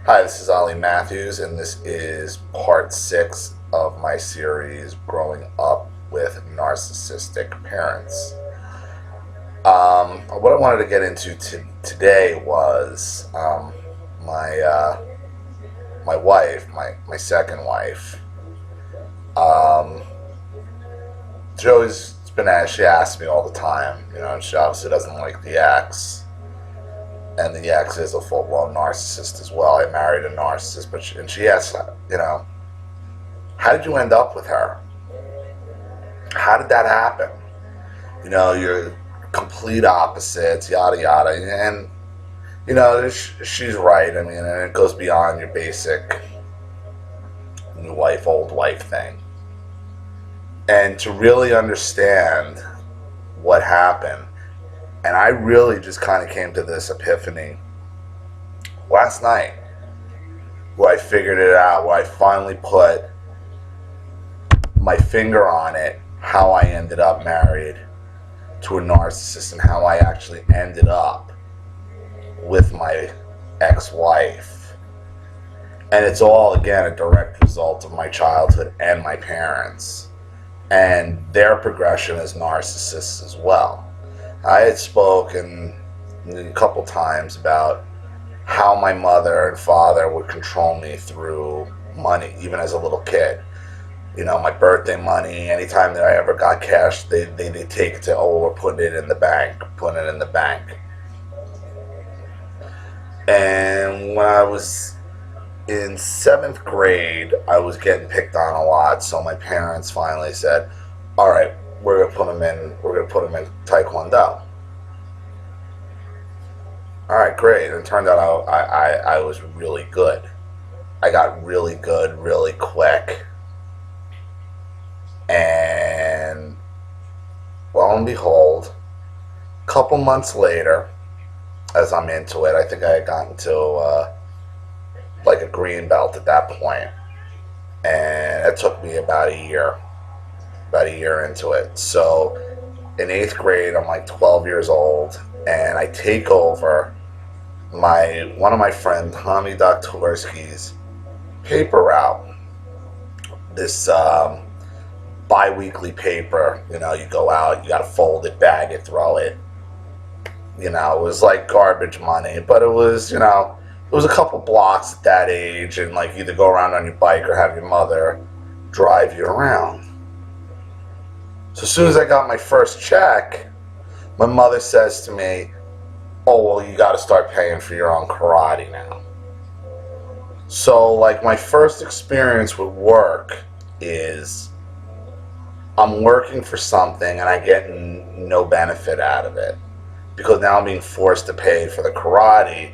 Hi, this is Olliemathews, and this is part 6 of my series, Growing Up with Narcissistic Parents. What I wanted to get into today was my wife, my second wife. Um, she asks me all the time, and she obviously doesn't like the ex. And the ex is a full-blown narcissist as well. I married a narcissist, and she asks, how did you end up with her? How did that happen? You're complete opposites, yada yada, and she's right. I mean, and it goes beyond your basic new wife, old wife thing. And to really understand what happened, and I really just kind of came to this epiphany last night, where I figured it out, where I finally put my finger on it, how I ended up married to a narcissist and how I actually ended up with my ex-wife. And it's all, again, a direct result of my childhood and my parents and their progression as narcissists as well. I had spoken a couple times about how my mother and father would control me through money, even as a little kid. My birthday money, anytime that I ever got cash, they take it to, we're putting it in the bank, putting it in the bank. And when I was in 7th grade, I was getting picked on a lot, so my parents finally said, all right, we're gonna put him in Taekwondo. All right, great. And it turned out I was really good. I got really good really quick. And lo and behold, a couple months later, as I'm into it, I think I had gotten to like a green belt at that point. And it took me about a year into it. So in 8th grade, I'm like 12 years old, and I take over one of my friend Tommy Doktorsky's paper route. This bi-weekly paper, you go out, you gotta fold it, bag it, throw it. It was like garbage money, but it was, it was a couple blocks at that age, and like either go around on your bike or have your mother drive you around. So as soon as I got my first check, my mother says to me, oh, well, you got to start paying for your own karate now. So, like, my first experience with work is I'm working for something and I get no benefit out of it, because now I'm being forced to pay for the karate,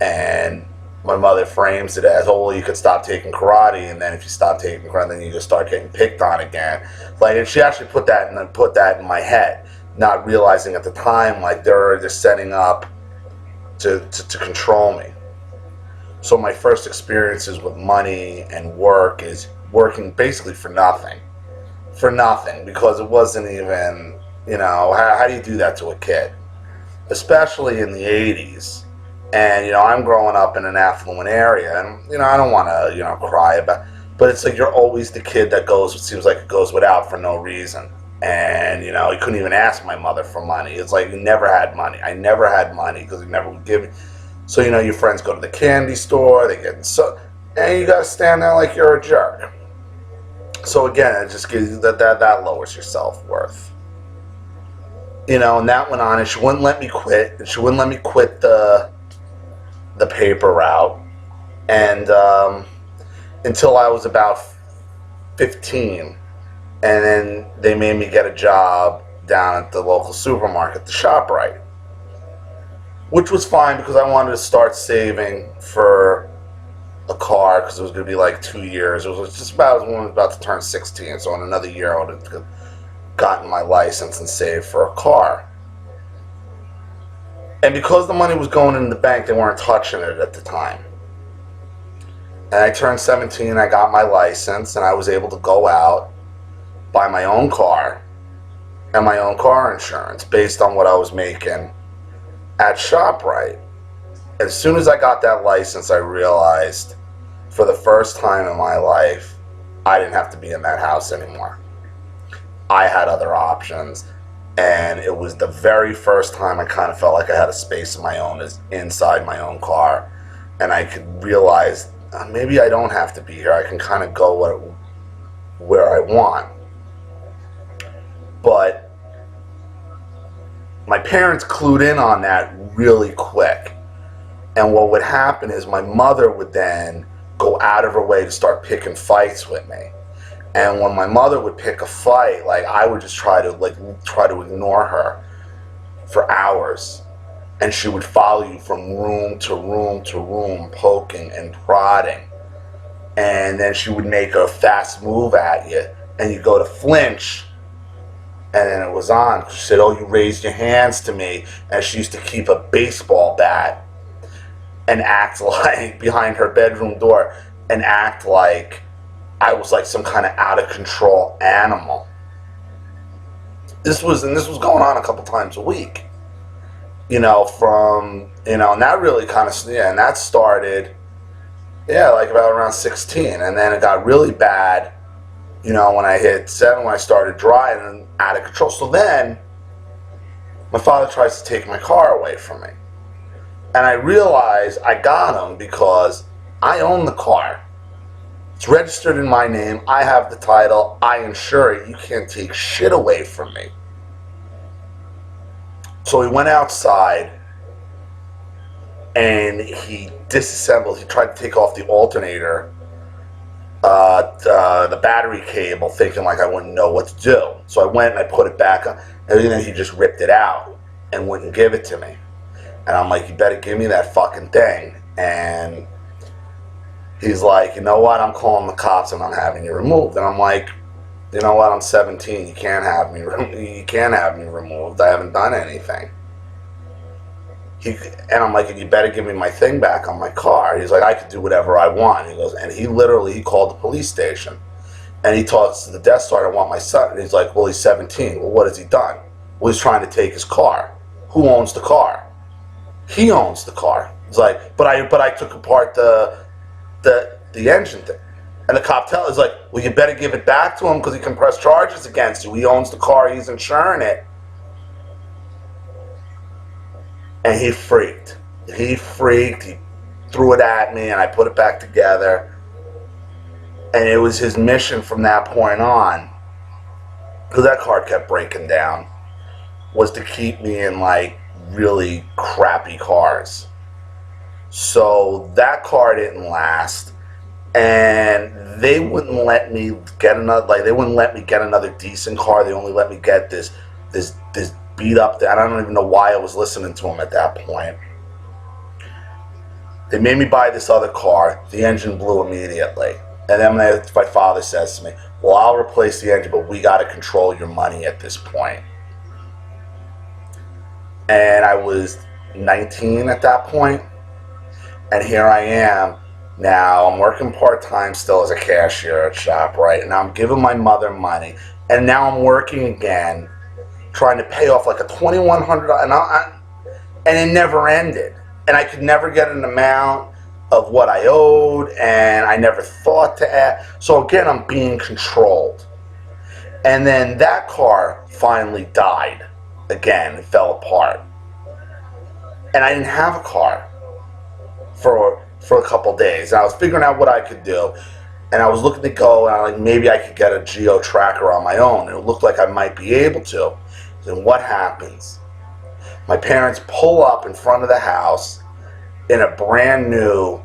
and my mother frames it as, oh, well, you could stop taking karate, and then if you stop taking karate, then you just start getting picked on again. Like, and she actually put that in my head, not realizing at the time, like, they're just setting up to control me. So my first experiences with money and work is working basically for nothing, because it wasn't even, how do you do that to a kid, especially in the 80s? And, I'm growing up in an affluent area, and, I don't want to, cry about, but it's like you're always the kid that it seems like it goes without for no reason. And, you couldn't even ask my mother for money. It's like you never had money. I never had money because they never would give me. So, your friends go to the candy store, and you got to stand there like you're a jerk. So again, it just gives you that lowers your self-worth. And that went on, and she wouldn't let me quit. And she wouldn't let me quit the paper route, and until I was about 15, and then they made me get a job down at the local supermarket, the ShopRite, which was fine because I wanted to start saving for a car, because it was going to be like 2 years. It was just about when I was about to turn 16, so in another year I would have gotten my license and saved for a car. And because the money was going in the bank, they weren't touching it at the time. And I turned 17, I got my license, and I was able to go out, buy my own car, and my own car insurance based on what I was making at ShopRite. as soon as I got that license, I realized for the first time in my life, I didn't have to be in that house anymore. I had other options. And it was the very first time I kind of felt like I had a space of my own, is inside my own car. And I could realize maybe I don't have to be here. I can kind of go where I want. But my parents clued in on that really quick. And what would happen is my mother would then go out of her way to start picking fights with me. And when my mother would pick a fight, like, I would just try to ignore her for hours. And she would follow you from room to room to room, poking and prodding. And then she would make a fast move at you, and you go to flinch, and then it was on. She said, "Oh, you raised your hands to me." And she used to keep a baseball bat and act like, behind her bedroom door, and act like I was like some kind of out of control animal. This was going on a couple times a week. And that really kind of, and that started, like about around 16. And then it got really bad, when I hit 7, when I started driving and out of control. So then my father tries to take my car away from me. And I realized I got him because I own the car. It's registered in my name. I have the title. I insure it. You can't take shit away from me. So he went outside and he disassembled. He tried to take off the alternator, the battery cable, thinking like I wouldn't know what to do. So I went and I put it back on, and then he just ripped it out and wouldn't give it to me. And I'm like, "You better give me that fucking thing." And he's like, "You know what? I'm calling the cops and I'm having you removed." And I'm like, "You know what? I'm 17. You can't have me removed. I haven't done anything." And I'm like, "You better give me my thing back on my car." He's like, "I could do whatever I want." He goes, and he called the police station, and he talks to the desk sergeant, "I want my son." And he's like, "Well, he's 17. Well, what has he done?" "Well, he's trying to take his car." "Who owns the car?" "He owns the car." He's like, but I took apart the engine thing. And the cop is like, "Well, you better give it back to him because he can press charges against you. He owns the car. He's insuring it." And he freaked. He threw it at me, and I put it back together. And it was his mission from that point on, because that car kept breaking down, was to keep me in like really crappy cars. So that car didn't last. And they wouldn't let me get another decent car. They only let me get this beat up. I don't even know why I was listening to them at that point. They made me buy this other car. The engine blew immediately. And then my father says to me, "Well, I'll replace the engine, but we got to control your money at this point." And I was 19 at that point. And here I am. Now I'm working part-time still as a cashier at ShopRite, and I'm giving my mother money. And now I'm working again, trying to pay off like a $2,100, and it never ended. And I could never get an amount of what I owed, and I never thought to add. So again, I'm being controlled. And then that car finally died again. It fell apart. And I didn't have a car for a couple days. And I was figuring out what I could do. And I was looking to go, and I like, maybe I could get a geo tracker on my own. And it looked like I might be able to. Then what happens? My parents pull up in front of the house in a brand new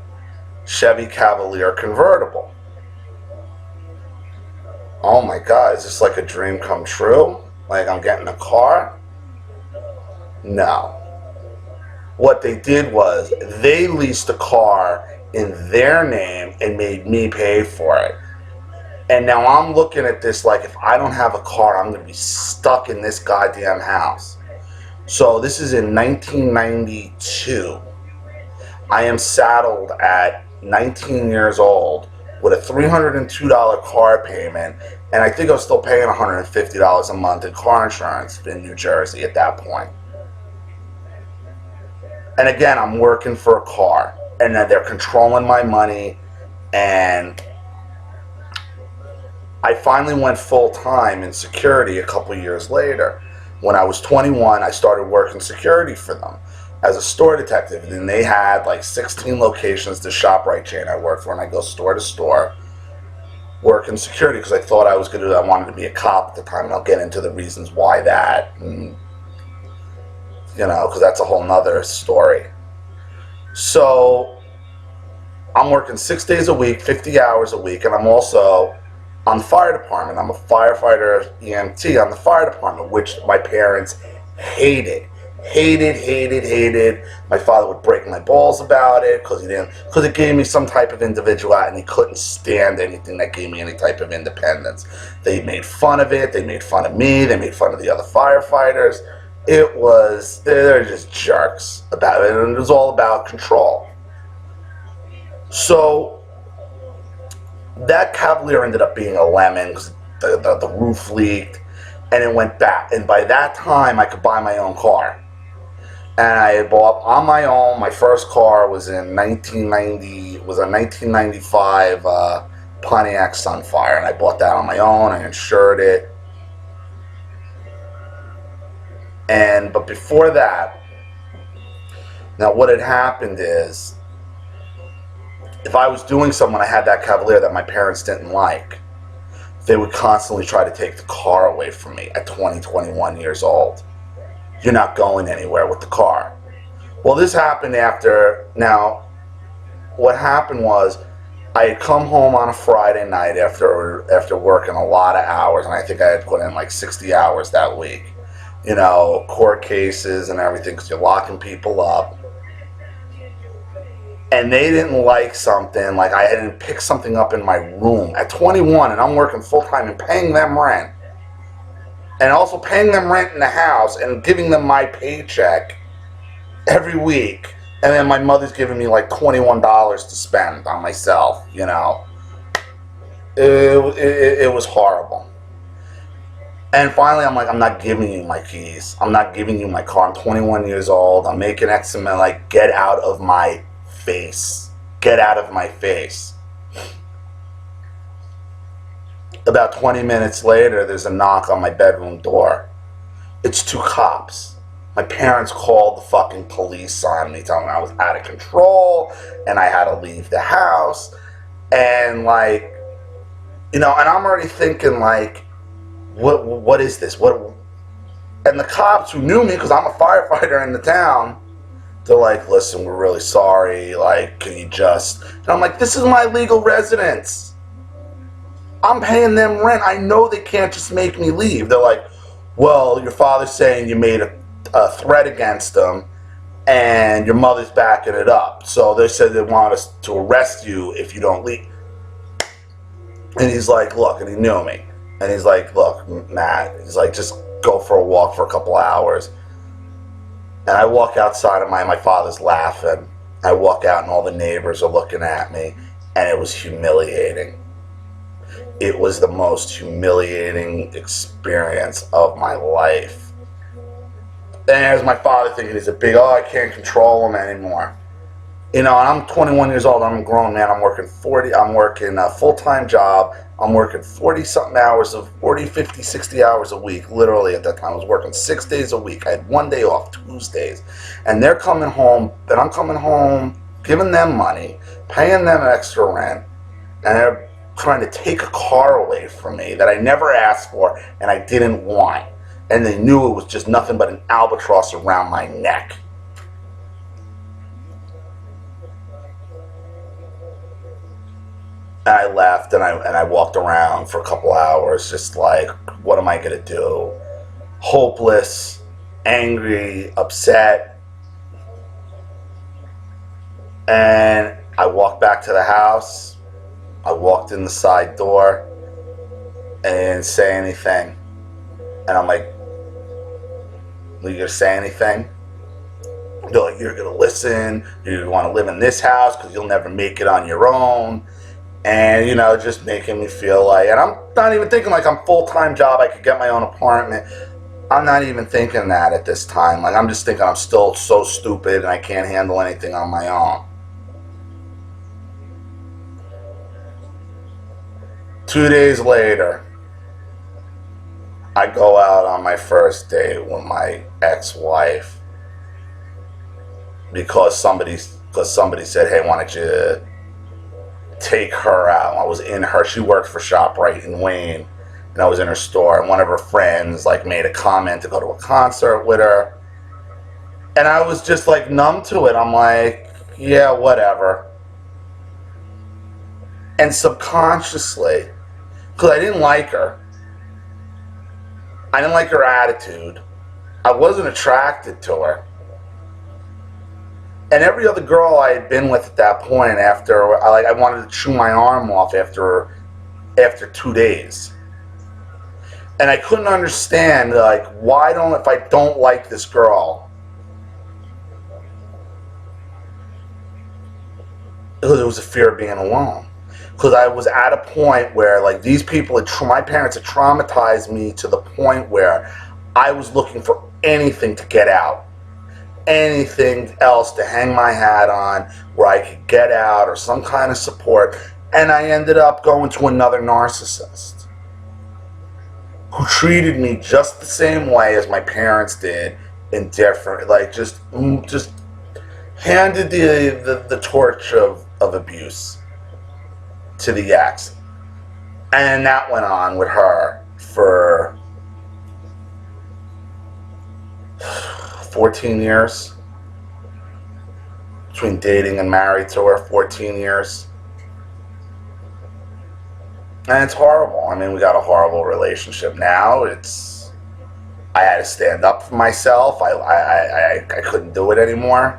Chevy Cavalier convertible. Oh my God, is this like a dream come true? Like I'm getting a car? No. What they did was they leased a car in their name and made me pay for it. And now I'm looking at this like, if I don't have a car, I'm going to be stuck in this goddamn house. So this is in 1992. I am saddled at 19 years old with a $302 car payment, and I think I was still paying $150 a month in car insurance in New Jersey at that point. And again, I'm working for a car, and then they're controlling my money. And I finally went full time in security a couple years later. When I was 21, I started working security for them as a store detective. And they had like 16 locations, the ShopRite chain I worked for, and I go store to store working security because I thought I wanted to be a cop at the time, and I'll get into the reasons why that, and, because that's a whole nother story. So I'm working 6 days a week, 50 hours a week, and I'm also on the fire department. I'm a firefighter EMT on the fire department, which my parents hated. My father would break my balls about it because it gave me some type of individuality, and he couldn't stand anything that gave me any type of independence. They made fun of it. They made fun of me. They made fun of the other firefighters. They're just jerks about it, and it was all about control. So that Cavalier ended up being a lemon because the roof leaked, and it went back. And by that time, I could buy my own car. And I bought on my own. My first car was in 1990. Was a 1995 Pontiac Sunfire, and I bought that on my own. I insured it. But before that, now what had happened is, if I was doing something, I had that Cavalier that my parents didn't like, they would constantly try to take the car away from me at 20, 21 years old. You're not going anywhere with the car. Well, this happened now, what happened was, I had come home on a Friday night after working a lot of hours, and I think I had put in like 60 hours that week. Court cases and everything, because you're locking people up. And they didn't like something, like I didn't pick something up in my room at 21, and I'm working full-time and paying them rent. And also paying them rent in the house and giving them my paycheck every week. And then my mother's giving me like $21 to spend on myself, It was horrible. And finally, I'm like, I'm not giving you my keys. I'm not giving you my car. I'm 21 years old. I'm making X amount. Like, get out of my face. Get out of my face. About 20 minutes later, there's a knock on my bedroom door. It's two cops. My parents called the fucking police on me, telling me I was out of control and I had to leave the house. And and I'm already thinking what is this? And the cops who knew me, because I'm a firefighter in the town, they're like, listen, we're really sorry. Can you just... And I'm like, this is my legal residence. I'm paying them rent. I know they can't just make me leave. They're like, well, your father's saying you made a threat against him, and your mother's backing it up. So they said they want us to arrest you if you don't leave. And he's like, look, and he knew me. And he's like, look, Matt, he's like, just go for a walk for a couple hours. And I walk outside, and my father's laughing. I walk out, and all the neighbors are looking at me, and it was humiliating. It was the most humiliating experience of my life. And there's my father thinking he's I can't control him anymore. And I'm 21 years old. I'm a grown man. I'm working a full-time job. I'm working 40-something hours 50, 60 hours a week, literally at that time. I was working 6 days a week. I had 1 day off, Tuesdays. And they're coming home, and I'm coming home, giving them money, paying them extra rent, and they're trying to take a car away from me that I never asked for and I didn't want. And they knew it was just nothing but an albatross around my neck. And I left, and I walked around for a couple hours, just like, what am I going to do? Hopeless, angry, upset. And I walked back to the house. I walked in the side door, and they didn't say anything. And I'm like, are you going to say anything? They're like, you're going to listen. You want to live in this house because you'll never make it on your own. And, just making me feel like, and I'm not even thinking like I'm full-time job, I could get my own apartment. I'm not even thinking that at this time. Like, I'm just thinking I'm still so stupid and I can't handle anything on my own. 2 days later, I go out on my first date with my ex-wife because somebody said, hey, why don't you take her out? I was in her, she worked for ShopRite in Wayne, and I was in her store, and one of her friends like made a comment to go to a concert with her, and I was just like numb to it. I'm like, yeah, whatever. And subconsciously, because I didn't like her, I didn't like her attitude, I wasn't attracted to her. And every other girl I had been with at that point, after I wanted to chew my arm off after 2 days. And I couldn't understand, like, if I don't like this girl, because it was a fear of being alone. Because I was at a point where, like, these people, my parents had traumatized me to the point where I was looking for anything to get out. Anything else to hang my hat on where I could get out or some kind of support. And I ended up going to another narcissist who treated me just the same way as my parents did, indifferent, like just handed the torch of abuse to the ex. And that went on with her for 14 years. Between dating and married to her, 14 years. And it's horrible. I mean, we got a horrible relationship now. I had to stand up for myself. I couldn't do it anymore.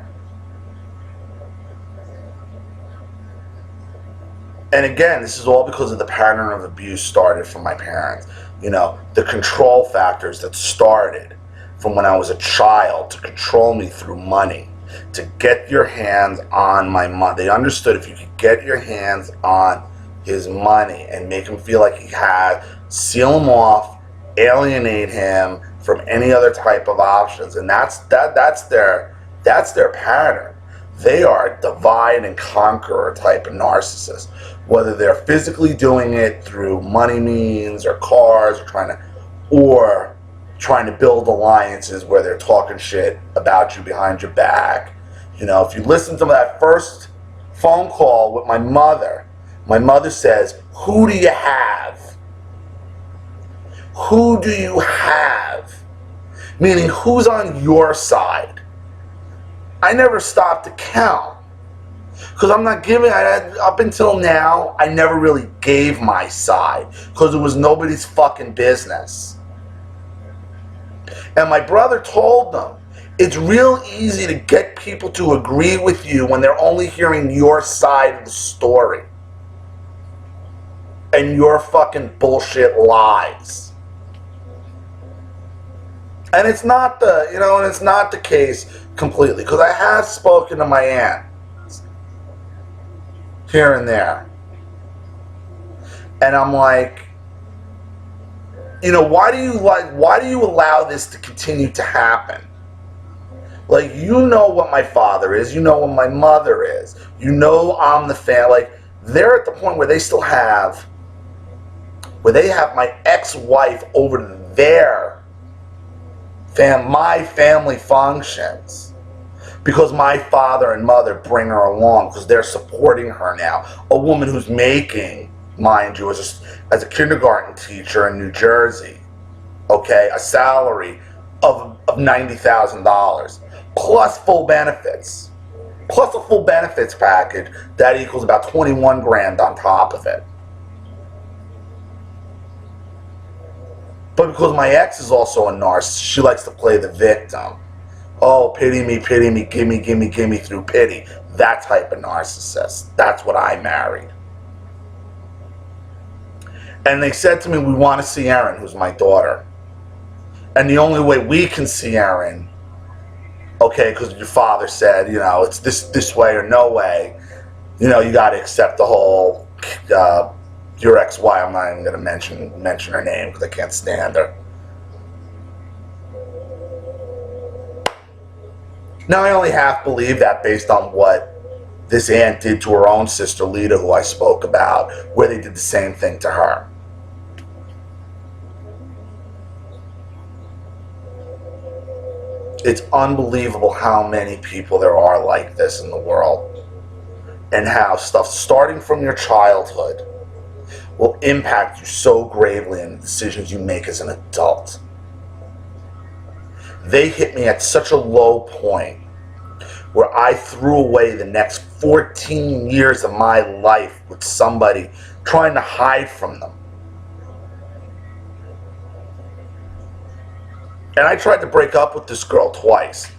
And again, this is all because of the pattern of abuse started from my parents. You know, the control factors that started from when I was a child to control me through money, to get your hands on my money. They understood if you could get your hands on his money and make him feel like he had, seal him off, alienate him from any other type of options. And that's their pattern. They are divide and conqueror type of narcissists. Whether they're physically doing it through money means or cars or trying to build alliances where they're talking shit about you behind your back. You know, if you listen to that first phone call with my mother says, who do you have? Who do you have? Meaning, who's on your side? I never stopped to count. Because I'm not giving, up until now, I never really gave my side. Because it was nobody's fucking business. And my brother told them, it's real easy to get people to agree with you when they're only hearing your side of the story. And your fucking bullshit lies. And it's not it's not the case completely. Because I have spoken to my aunt here and there. And I'm like, why do you allow this to continue to happen? Like, you know what my father is, you know what my mother is, you know I'm the fan. Like, they're at the point where they have my ex-wife over my family functions. Because my father and mother bring her along because they're supporting her now. A woman who's making, mind you, as a kindergarten teacher in New Jersey, okay, a salary of $90,000 plus full benefits, plus a full benefits package that equals about 21 grand on top of it. But because my ex is also a narcissist, she likes to play the victim. Oh, pity me, gimme through pity. That type of narcissist. That's what I married. And they said to me, we want to see Erin, who's my daughter. And the only way we can see Erin, okay, because your father said, it's this way or no way, you got to accept the whole, your ex-wife, I'm not even going to mention her name because I can't stand her. Now, I only half believe that based on what this aunt did to her own sister, Lita, who I spoke about, where they did the same thing to her. It's unbelievable how many people there are like this in the world, and how stuff starting from your childhood will impact you so gravely in the decisions you make as an adult. They hit me at such a low point where I threw away the next 14 years of my life with somebody trying to hide from them. And I tried to break up with this girl twice.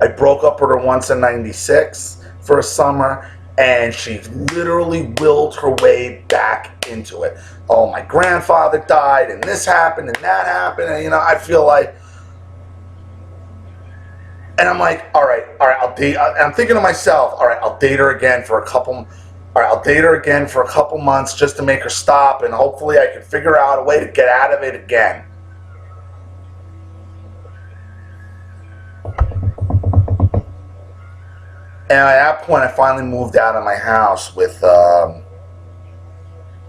I broke up with her once in '96 for a summer, and she literally willed her way back into it. Oh, my grandfather died, and this happened, and that happened, and I feel like, and I'm like, all right, I'll date. I'm thinking to myself, all right, I'll date her again for a couple. All right, I'll date her again for a couple months just to make her stop, and hopefully I can figure out a way to get out of it again. And at that point, I finally moved out of my house with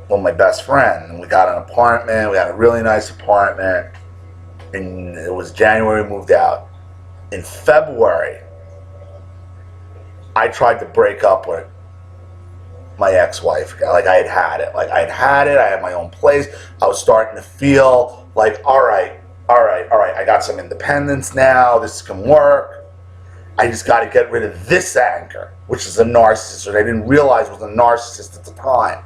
my best friend, and we got an apartment. We had a really nice apartment, and it was January. We moved out. In February, I tried to break up with my ex-wife. Like, I had it. I had my own place. I was starting to feel like, all right. I got some independence now. This can work. I just got to get rid of this anchor, which is a narcissist, that I didn't realize was a narcissist at the time.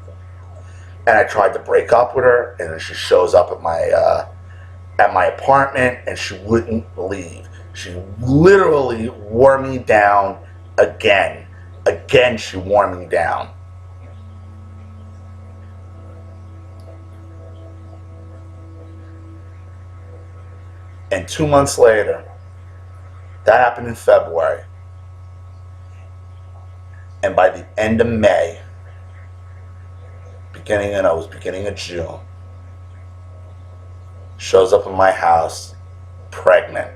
And I tried to break up with her, and then she shows up at my apartment, and she wouldn't leave. She literally wore me down again. Again, she wore me down. And 2 months later, that happened in February. And by the end of May, beginning of June, shows up in my house, pregnant.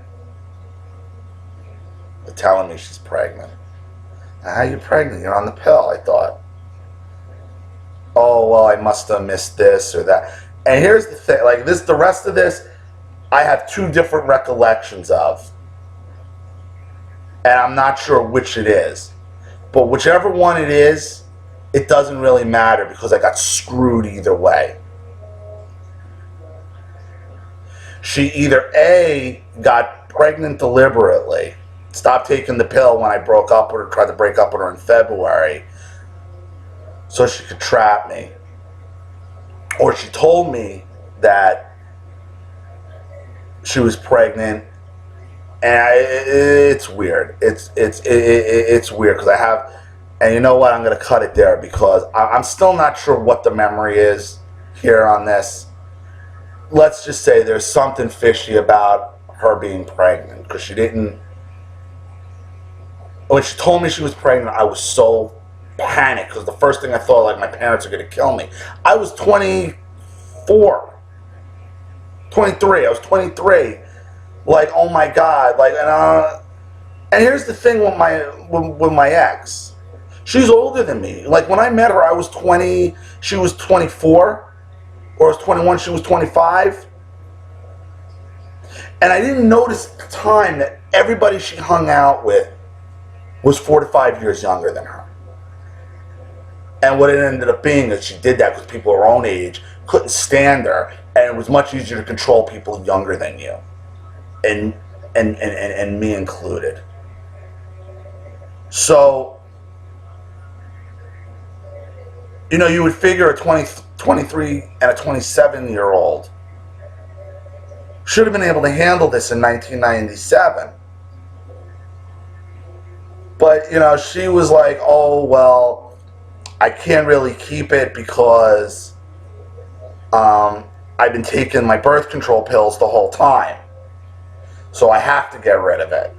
They're telling me she's pregnant. Now, how are you pregnant? You're on the pill, I thought. Oh, well, I must have missed this or that. And here's the thing, like this, the rest of this, I have two different recollections of. And I'm not sure which it is. But whichever one it is, it doesn't really matter because I got screwed either way. She either A, got pregnant deliberately, stopped taking the pill when I broke up with her, tried to break up with her in February, so she could trap me. Or she told me that she was pregnant. And it's weird. It's weird because I have, and you know what? I'm going to cut it there because I'm still not sure what the memory is here on this. Let's just say there's something fishy about her being pregnant because she didn't. When she told me she was pregnant, I was so panicked because the first thing I thought, like, my parents are going to kill me. I was 23. I was 23. Like, oh my God, like, and here's the thing with my ex, she's older than me. Like, when I met her, I was 20, she was 24, or I was 21, she was 25, and I didn't notice at the time that everybody she hung out with was 4 to 5 years younger than her. And what it ended up being is she did that because people her own age couldn't stand her, and it was much easier to control people younger than you. And me included. So, you would figure a 23 and a 27-year-old should have been able to handle this in 1997. But, she was like, oh, well, I can't really keep it because I've been taking my birth control pills the whole time. So I have to get rid of it.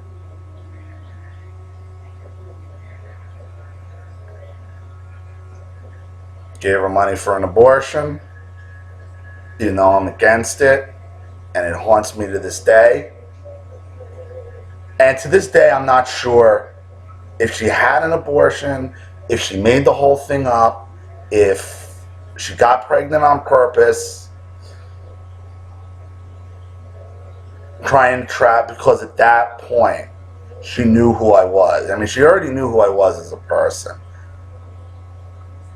Gave her money for an abortion. I'm against it. And it haunts me to this day. And And to this day, I'm not sure if she had an abortion, if she made the whole thing up, if she got pregnant on purpose, trying to trap, because at that point, she knew who I was. I mean, she already knew who I was as a person.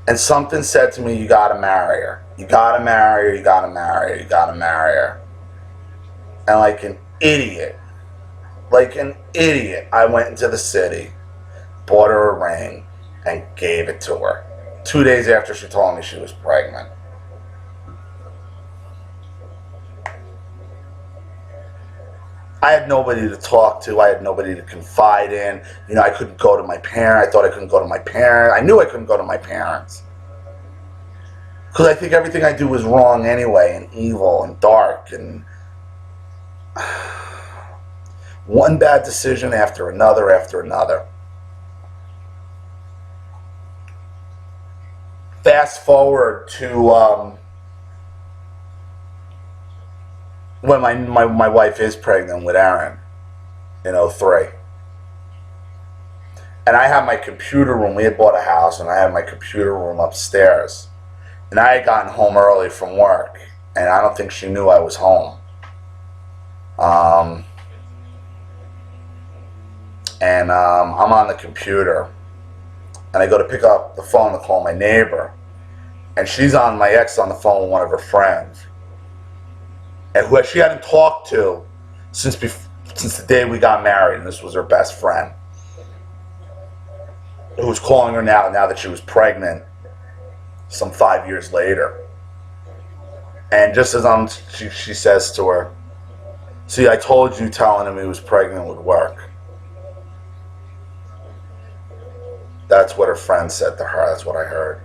And something said to me, you gotta marry her. You gotta marry her, you gotta marry her, you gotta marry her. And like an idiot, I went into the city, bought her a ring, and gave it to her. 2 days after she told me she was pregnant. I had nobody to talk to. I had nobody to confide in. You know, I couldn't go to my parents. I thought I couldn't go to my parents. I knew I couldn't go to my parents. Because I think everything I do was wrong anyway, and evil, and dark, and one bad decision after another after another. Fast forward to when my wife is pregnant with Aaron in 2003. And I had my computer room. We had bought a house, and I had my computer room upstairs. And I had gotten home early from work, and I don't think she knew I was home. I'm on the computer, and I go to pick up the phone to call my neighbor, and my ex on the phone with one of her friends, and who she hadn't talked to since the day we got married, and this was her best friend, who was calling her now that she was pregnant some 5 years later. And just as she says to her, see, I told you telling him he was pregnant would work. That's what her friend said to her. That's what I heard.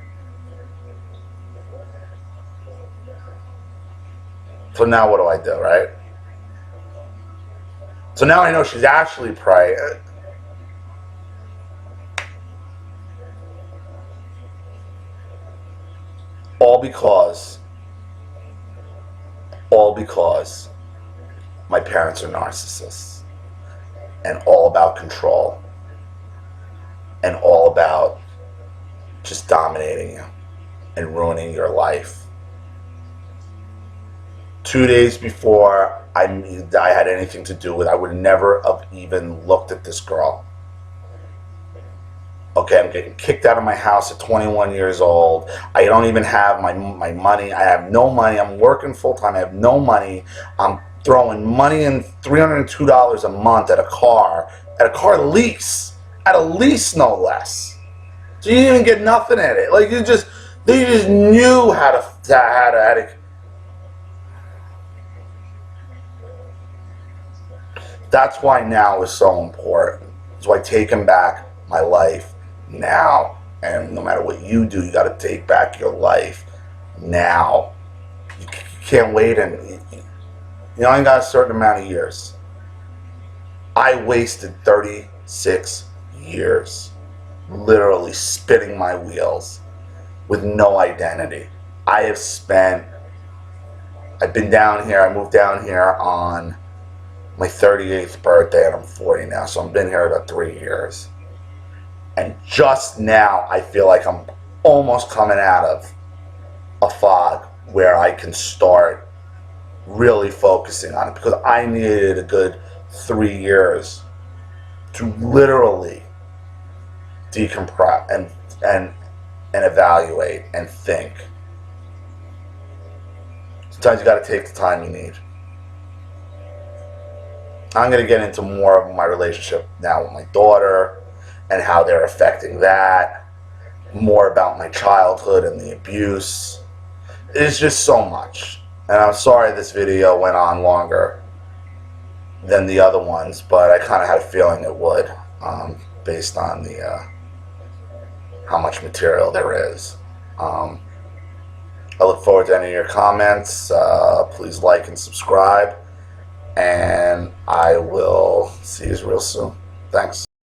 So now what do I do, right? So now I know she's actually pregnant. All because my parents are narcissists, and all about control, and all about just dominating you and ruining your life. 2 days before I had anything to do with it, I would never have even looked at this girl. Okay, I'm getting kicked out of my house at 21 years old. I don't even have my money. I have no money. I'm working full time. I have no money. I'm throwing money in, $302 a month at a car lease, at a lease no less. So you didn't even get nothing at it. Like they just knew how to. That's why now is so important. That's why taking back my life now, and no matter what you do, you got to take back your life now. You can't wait, and you only got a certain amount of years. I wasted 36 years literally spinning my wheels with no identity. I've been down here, I moved down here on my 38th birthday, and I'm 40 now, so I've been here about 3 years. And just now, I feel like I'm almost coming out of a fog where I can start really focusing on it, because I needed a good 3 years to literally decompress and evaluate and think. Sometimes you got to take the time you need. I'm going to get into more of my relationship now with my daughter and how they're affecting that, more about my childhood and the abuse. It's just so much. And I'm sorry this video went on longer than the other ones, but I kind of had a feeling it would, based on the how much material there is. I look forward to any of your comments. Please like and subscribe, and I will see you real soon. Thanks.